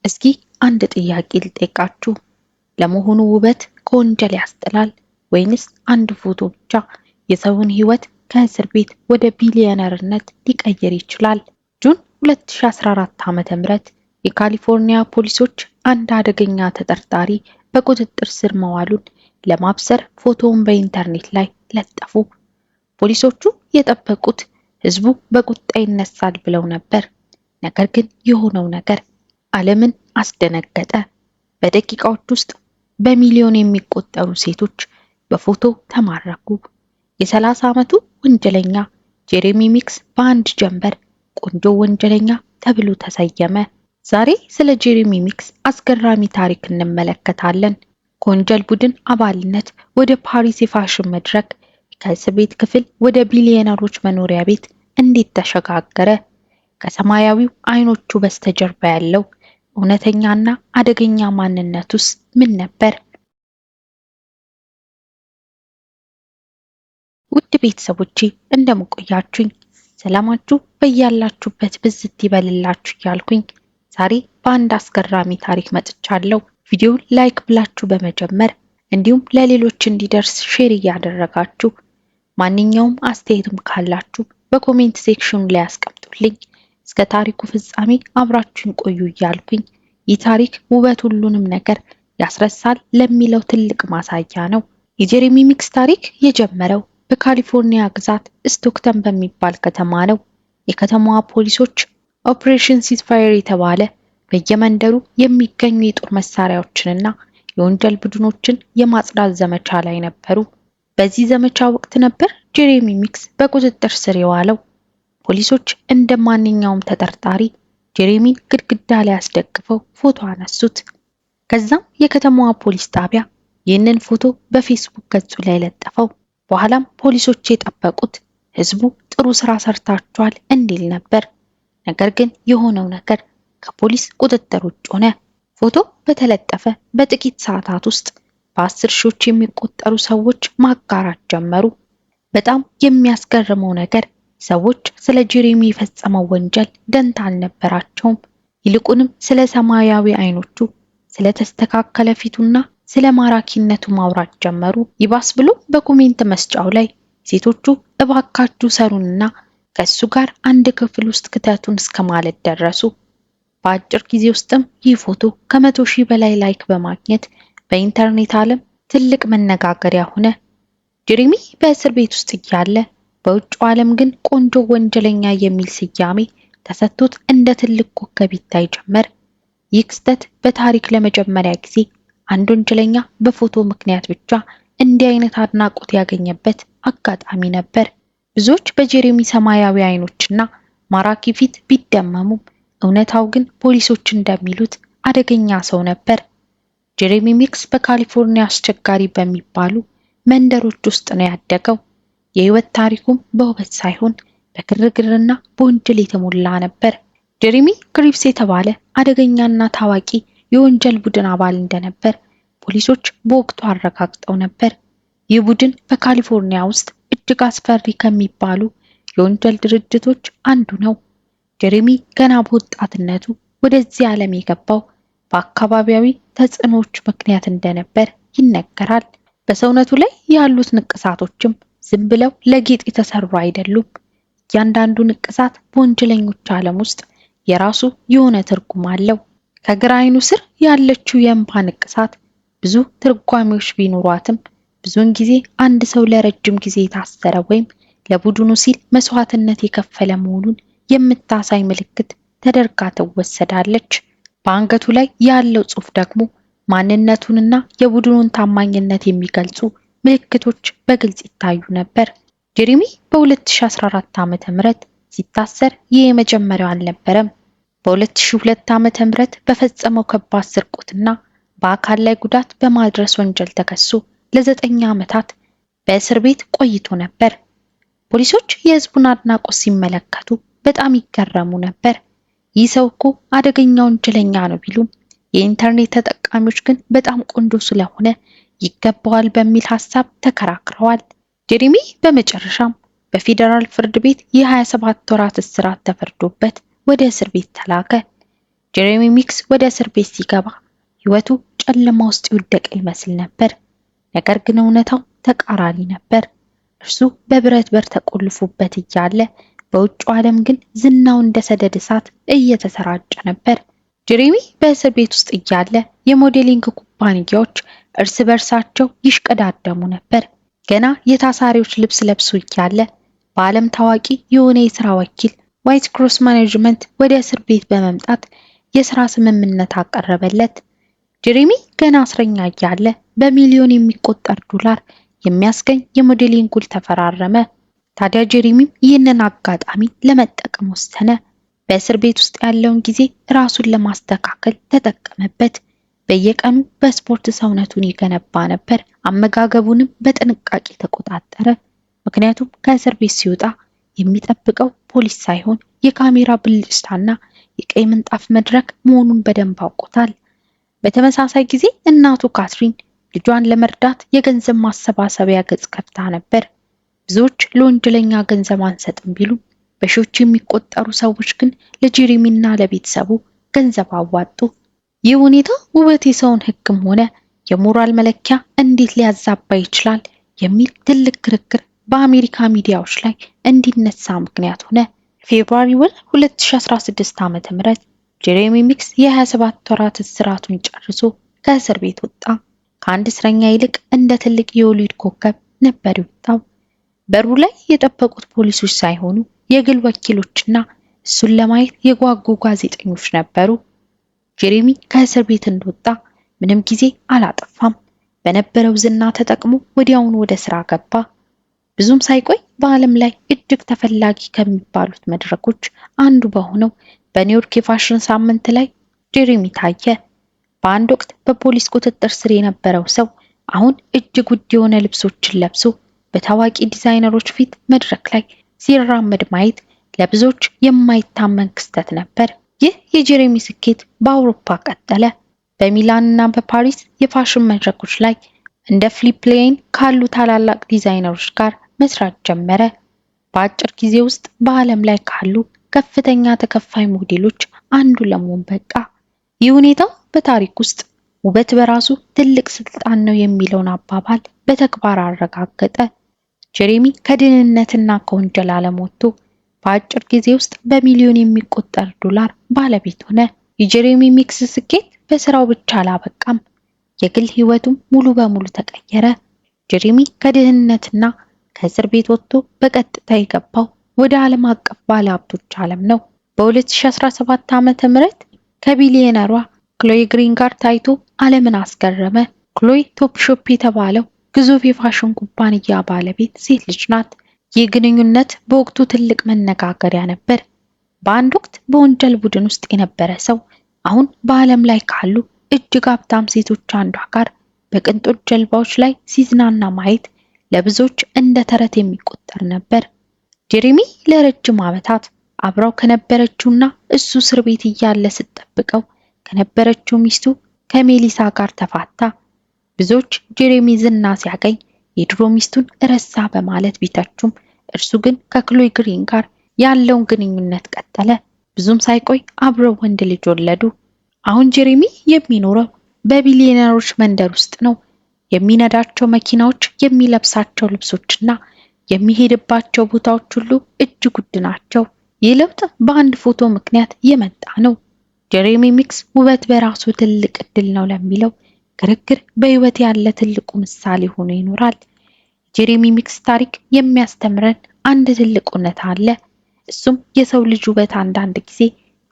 እስኪ አንድ ጥያቄ ልጠይቃችሁ። ለመሆኑ ውበት ከወንጀል ያስጥላል ወይንስ አንድ ፎቶ ብቻ የሰውን ሕይወት ከእስር ቤት ወደ ቢሊዮነርነት ሊቀይር ይችላል? ጁን 2014 ዓ.ም የካሊፎርኒያ ፖሊሶች አንድ አደገኛ ተጠርጣሪ በቁጥጥር ስር መዋሉን ለማብሰር ፎቶውን በኢንተርኔት ላይ ለጠፉ። ፖሊሶቹ የጠበቁት ሕዝቡ በቁጣ ይነሳል ብለው ነበር። ነገር ግን የሆነው ነገር ዓለምን አስደነገጠ። በደቂቃዎች ውስጥ በሚሊዮን የሚቆጠሩ ሴቶች በፎቶ ተማረኩ። የ30 ዓመቱ ወንጀለኛ ጄሬሚ ሚክስ በአንድ ጀንበር ቆንጆ ወንጀለኛ ተብሎ ተሰየመ። ዛሬ ስለ ጄሬሚ ሚክስ አስገራሚ ታሪክ እንመለከታለን። ከወንጀል ቡድን አባልነት ወደ ፓሪስ የፋሽን መድረክ፣ ከእስር ቤት ክፍል ወደ ቢሊዮነሮች መኖሪያ ቤት እንዴት ተሸጋገረ? ከሰማያዊው አይኖቹ በስተጀርባ ያለው እውነተኛና አደገኛ ማንነቱስ ምን ነበር? ውድ ቤተሰቦቼ እንደምቆያችሁኝ ሰላማችሁ በያላችሁበት ብዝት ይበልላችሁ እያልኩኝ ዛሬ በአንድ አስገራሚ ታሪክ መጥቻለሁ። ቪዲዮውን ላይክ ብላችሁ በመጀመር እንዲሁም ለሌሎች እንዲደርስ ሼር እያደረጋችሁ ማንኛውም አስተያየትም ካላችሁ በኮሜንት ሴክሽኑ ላይ አስቀምጡልኝ። እስከ ታሪኩ ፍጻሜ አብራችሁን ቆዩ እያልኩኝ ይህ ታሪክ ውበት ሁሉንም ነገር ያስረሳል ለሚለው ትልቅ ማሳያ ነው። የጄሬሚ ሚክስ ታሪክ የጀመረው በካሊፎርኒያ ግዛት ስቶክተን በሚባል ከተማ ነው። የከተማዋ ፖሊሶች ኦፕሬሽን ሲዝፋየር የተባለ በየመንደሩ የሚገኙ የጦር መሳሪያዎችንና የወንጀል ቡድኖችን የማጽዳት ዘመቻ ላይ ነበሩ። በዚህ ዘመቻ ወቅት ነበር ጄሬሚ ሚክስ በቁጥጥር ስር የዋለው። ፖሊሶች እንደ ማንኛውም ተጠርጣሪ ጄሬሚን ግድግዳ ላይ አስደግፈው ፎቶ አነሱት። ከዛም የከተማዋ ፖሊስ ጣቢያ ይህንን ፎቶ በፌስቡክ ገጹ ላይ ለጠፈው። በኋላም ፖሊሶች የጠበቁት ህዝቡ ጥሩ ስራ ሰርታችኋል እንዲል ነበር። ነገር ግን የሆነው ነገር ከፖሊስ ቁጥጥር ውጭ ሆነ። ፎቶ በተለጠፈ በጥቂት ሰዓታት ውስጥ በ10 ሺዎች የሚቆጠሩ ሰዎች ማጋራት ጀመሩ። በጣም የሚያስገርመው ነገር ሰዎች ስለ ጄሬሚ የፈጸመው ወንጀል ደንታ አልነበራቸውም። ይልቁንም ስለ ሰማያዊ አይኖቹ፣ ስለ ተስተካከለ ፊቱና ስለ ማራኪነቱ ማውራት ጀመሩ። ይባስ ብሎ በኮሜንት መስጫው ላይ ሴቶቹ እባካችሁ ሰሩንና ከሱ ጋር አንድ ክፍል ውስጥ ክተቱን እስከ ማለት ደረሱ። በአጭር ጊዜ ውስጥም ይህ ፎቶ ከ100,000 በላይ ላይክ በማግኘት በኢንተርኔት ዓለም ትልቅ መነጋገሪያ ሆነ። ጄሬሚ በእስር ቤት ውስጥ እያለ በውጭው ዓለም ግን ቆንጆ ወንጀለኛ የሚል ስያሜ ተሰጥቶት እንደ ትልቅ ኮከብ ይታይ ጀመር። ይህ ክስተት በታሪክ ለመጀመሪያ ጊዜ አንድ ወንጀለኛ በፎቶ ምክንያት ብቻ እንዲህ አይነት አድናቆት ያገኘበት አጋጣሚ ነበር። ብዙዎች በጄሬሚ ሰማያዊ አይኖችና ማራኪ ፊት ቢደመሙም እውነታው ግን ፖሊሶች እንደሚሉት አደገኛ ሰው ነበር። ጄሬሚ ሚክስ በካሊፎርኒያ አስቸጋሪ በሚባሉ መንደሮች ውስጥ ነው ያደገው። የህይወት ታሪኩም በውበት ሳይሆን በግርግርና በወንጀል የተሞላ ነበር። ጄሬሚ ክሪፕስ የተባለ አደገኛና ታዋቂ የወንጀል ቡድን አባል እንደነበር ፖሊሶች በወቅቱ አረጋግጠው ነበር። ይህ ቡድን በካሊፎርኒያ ውስጥ እጅግ አስፈሪ ከሚባሉ የወንጀል ድርጅቶች አንዱ ነው። ጄሬሚ ገና በወጣትነቱ ወደዚህ ዓለም የገባው በአካባቢያዊ ተጽዕኖዎች ምክንያት እንደነበር ይነገራል። በሰውነቱ ላይ ያሉት ንቅሳቶችም ዝም ብለው ለጌጥ የተሰሩ አይደሉም። እያንዳንዱ ንቅሳት በወንጀለኞች ዓለም ውስጥ የራሱ የሆነ ትርጉም አለው። ከግራ አይኑ ስር ያለችው የእንባ ንቅሳት ብዙ ትርጓሜዎች ቢኖሯትም ብዙውን ጊዜ አንድ ሰው ለረጅም ጊዜ የታሰረ ወይም ለቡድኑ ሲል መስዋዕትነት የከፈለ መሆኑን የምታሳይ ምልክት ተደርጋ ትወሰዳለች። በአንገቱ ላይ ያለው ጽሑፍ ደግሞ ማንነቱንና የቡድኑን ታማኝነት የሚገልጹ ምልክቶች በግልጽ ይታዩ ነበር። ጄሬሚ በ2014 ዓ.ም ሲታሰር ይህ የመጀመሪያው አልነበረም። በ2002 ዓ.ም በፈጸመው ከባድ ስርቆትና በአካል ላይ ጉዳት በማድረስ ወንጀል ተከሶ ለ9 ዓመታት በእስር ቤት ቆይቶ ነበር። ፖሊሶች የህዝቡን አድናቆት ሲመለከቱ በጣም ይገረሙ ነበር። ይህ ሰው እኮ አደገኛ ወንጀለኛ ነው ቢሉም የኢንተርኔት ተጠቃሚዎች ግን በጣም ቆንጆ ስለሆነ ይገባዋል በሚል ሐሳብ ተከራክረዋል። ጄሬሚ በመጨረሻም በፌደራል ፍርድ ቤት የ27 ወራት እስራት ተፈርዶበት ወደ እስር ቤት ተላከ። ጀሬሚ ሚክስ ወደ እስር ቤት ሲገባ ህይወቱ ጨለማ ውስጥ ይወደቀ ይመስል ነበር። ነገር ግን እውነታው ተቃራኒ ነበር። እርሱ በብረት በር ተቆልፎበት እያለ በውጭው ዓለም ግን ዝናው እንደ ሰደድ እሳት እየተሰራጨ ነበር። ጀሬሚ በእስር ቤት ውስጥ እያለ የሞዴሊንግ ኩባንያዎች እርስ በርሳቸው ይሽቀዳደሙ ነበር። ገና የታሳሪዎች ልብስ ለብሶ እያለ በዓለም ታዋቂ የሆነ የሥራ ወኪል ዋይት ክሮስ ማኔጅመንት ወደ እስር ቤት በመምጣት የሥራ ስምምነት አቀረበለት። ጀሬሚ ገና እስረኛ እያለ በሚሊዮን የሚቆጠር ዶላር የሚያስገኝ የሞዴሊንግ ውል ተፈራረመ። ታዲያ ጀሬሚም ይህንን አጋጣሚ ለመጠቀም ወሰነ። በእስር ቤት ውስጥ ያለውን ጊዜ ራሱን ለማስተካከል ተጠቀመበት። በየቀኑ በስፖርት ሰውነቱን ይገነባ ነበር። አመጋገቡንም በጥንቃቄ ተቆጣጠረ። ምክንያቱም ከእስር ቤት ሲወጣ የሚጠብቀው ፖሊስ ሳይሆን የካሜራ ብልጭታና የቀይ ምንጣፍ መድረክ መሆኑን በደንብ አውቆታል። በተመሳሳይ ጊዜ እናቱ ካትሪን ልጇን ለመርዳት የገንዘብ ማሰባሰቢያ ገጽ ከፍታ ነበር። ብዙዎች ለወንጀለኛ ገንዘብ አንሰጥም ቢሉም በሺዎች የሚቆጠሩ ሰዎች ግን ለጀሬሚና ለቤተሰቡ ገንዘብ አዋጡ። ይህ ሁኔታ ውበት የሰውን ሕግም ሆነ የሞራል መለኪያ እንዴት ሊያዛባ ይችላል የሚል ትልቅ ክርክር በአሜሪካ ሚዲያዎች ላይ እንዲነሳ ምክንያት ሆነ። ፌብሩዋሪ 2016 ዓ.ም ጀሬሚ ሚክስ የ27 ወራት እስራቱን ጨርሶ ከእስር ቤት ወጣ። ከአንድ እስረኛ ይልቅ እንደ ትልቅ የሆሊውድ ኮከብ ነበር የወጣው። በሩ ላይ የጠበቁት ፖሊሶች ሳይሆኑ የግል ወኪሎችና እሱን ለማየት የጓጉ ጋዜጠኞች ነበሩ። ጀሬሚ ከእስር ቤት እንደወጣ ምንም ጊዜ አላጠፋም። በነበረው ዝና ተጠቅሞ ወዲያውኑ ወደ ስራ ገባ። ብዙም ሳይቆይ በዓለም ላይ እጅግ ተፈላጊ ከሚባሉት መድረኮች አንዱ በሆነው በኒውዮርክ የፋሽን ሳምንት ላይ ጀሬሚ ታየ። በአንድ ወቅት በፖሊስ ቁጥጥር ስር የነበረው ሰው አሁን እጅግ ውድ የሆነ ልብሶችን ለብሶ በታዋቂ ዲዛይነሮች ፊት መድረክ ላይ ሲራመድ ማየት ለብዙዎች የማይታመን ክስተት ነበር። ይህ የጀሬሚ ስኬት በአውሮፓ ቀጠለ። በሚላንና በፓሪስ የፋሽን መድረኮች ላይ እንደ ፊሊፕ ላይን ካሉ ታላላቅ ዲዛይነሮች ጋር መስራት ጀመረ። በአጭር ጊዜ ውስጥ በዓለም ላይ ካሉ ከፍተኛ ተከፋይ ሞዴሎች አንዱ ለመሆን በቃ። ይህ ሁኔታ በታሪክ ውስጥ ውበት በራሱ ትልቅ ስልጣን ነው የሚለውን አባባል በተግባር አረጋገጠ። ጀሬሚ ከድህነትና ከወንጀል ዓለም ወጥቶ በአጭር ጊዜ ውስጥ በሚሊዮን የሚቆጠር ዶላር ባለቤት ሆነ። የጀሬሚ ሚክስ ስኬት በስራው ብቻ አላበቃም፣ የግል ህይወቱም ሙሉ በሙሉ ተቀየረ። ጀሬሚ ከድህነትና ከእስር ቤት ወጥቶ በቀጥታ የገባው ወደ ዓለም አቀፍ ባለሀብቶች ዓለም ነው። በ2017 ዓ.ም ከቢሊዮነሯ ክሎይ ግሪን ጋር ታይቶ ዓለምን አስገረመ። ክሎይ ቶፕ ሾፕ የተባለው ግዙፍ የፋሽን ኩባንያ ባለቤት ሴት ልጅ ናት። ይህ ግንኙነት በወቅቱ ትልቅ መነጋገሪያ ነበር። በአንድ ወቅት በወንጀል ቡድን ውስጥ የነበረ ሰው አሁን በዓለም ላይ ካሉ እጅግ ሀብታም ሴቶች አንዷ ጋር በቅንጦት ጀልባዎች ላይ ሲዝናና ማየት ለብዙዎች እንደ ተረት የሚቆጠር ነበር። ጀሬሚ ለረጅም ዓመታት አብራው ከነበረችውና እሱ እስር ቤት እያለ ስትጠብቀው ከነበረችው ሚስቱ ከሜሊሳ ጋር ተፋታ። ብዙዎች ጀሬሚ ዝና ሲያገኝ የድሮ ሚስቱን ረሳ በማለት ቢተቹም እርሱ ግን ከክሎይ ግሪን ጋር ያለውን ግንኙነት ቀጠለ። ብዙም ሳይቆይ አብረው ወንድ ልጅ ወለዱ። አሁን ጀሬሚ የሚኖረው በቢሊዮነሮች መንደር ውስጥ ነው። የሚነዳቸው መኪናዎች፣ የሚለብሳቸው ልብሶችና የሚሄድባቸው ቦታዎች ሁሉ እጅግ ውድ ናቸው። ይህ ለውጥ በአንድ ፎቶ ምክንያት የመጣ ነው። ጀሬሚ ሚክስ ውበት በራሱ ትልቅ እድል ነው ለሚለው ክርክር በህይወት ያለ ትልቁ ምሳሌ ሆኖ ይኖራል። ጀሬሚ ሚክስ ታሪክ የሚያስተምረን አንድ ትልቅ እውነት አለ። እሱም የሰው ልጅ ውበት አንዳንድ ጊዜ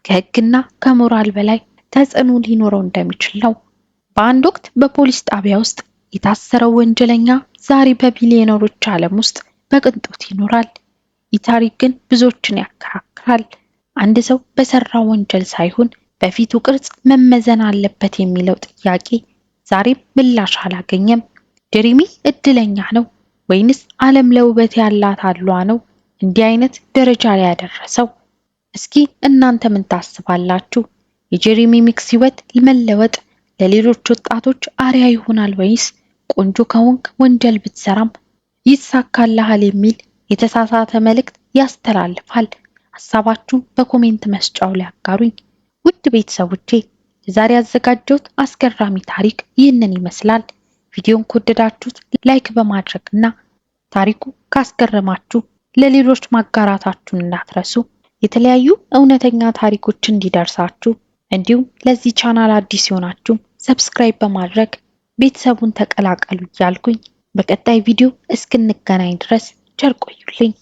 ከህግና ከሞራል በላይ ተጽዕኖ ሊኖረው እንደሚችል ነው። በአንድ ወቅት በፖሊስ ጣቢያ ውስጥ የታሰረው ወንጀለኛ ዛሬ በቢሊዮነሮች ዓለም ውስጥ በቅንጦት ይኖራል። ይህ ታሪክ ግን ብዙዎችን ያከራክራል። አንድ ሰው በሰራው ወንጀል ሳይሆን በፊቱ ቅርጽ መመዘን አለበት የሚለው ጥያቄ ዛሬም ምላሽ አላገኘም። ጀሬሚ እድለኛ ነው ወይንስ ዓለም ለውበት ያላት አሏ ነው እንዲህ አይነት ደረጃ ላይ ያደረሰው? እስኪ እናንተ ምን ታስባላችሁ? የጀሬሚ ሚክስ ህይወት መለወጥ ለሌሎች ወጣቶች አርአያ ይሆናል ወይስ ቆንጆ ከሆንክ ወንጀል ብትሰራም ይሳካልሃል የሚል የተሳሳተ መልእክት ያስተላልፋል? ሐሳባችሁን በኮሜንት መስጫው ላይ አጋሩኝ። ውድ ቤተሰቦቼ ዛሬ ያዘጋጀሁት አስገራሚ ታሪክ ይህንን ይመስላል። ቪዲዮን ከወደዳችሁት ላይክ በማድረግና ታሪኩ ካስገረማችሁ ለሌሎች ማጋራታችሁን እንዳትረሱ። የተለያዩ እውነተኛ ታሪኮች እንዲደርሳችሁ እንዲሁም ለዚህ ቻናል አዲስ የሆናችሁ ሰብስክራይብ በማድረግ ቤተሰቡን ተቀላቀሉ እያልኩኝ በቀጣይ ቪዲዮ እስክንገናኝ ድረስ ቸር ቆዩልኝ።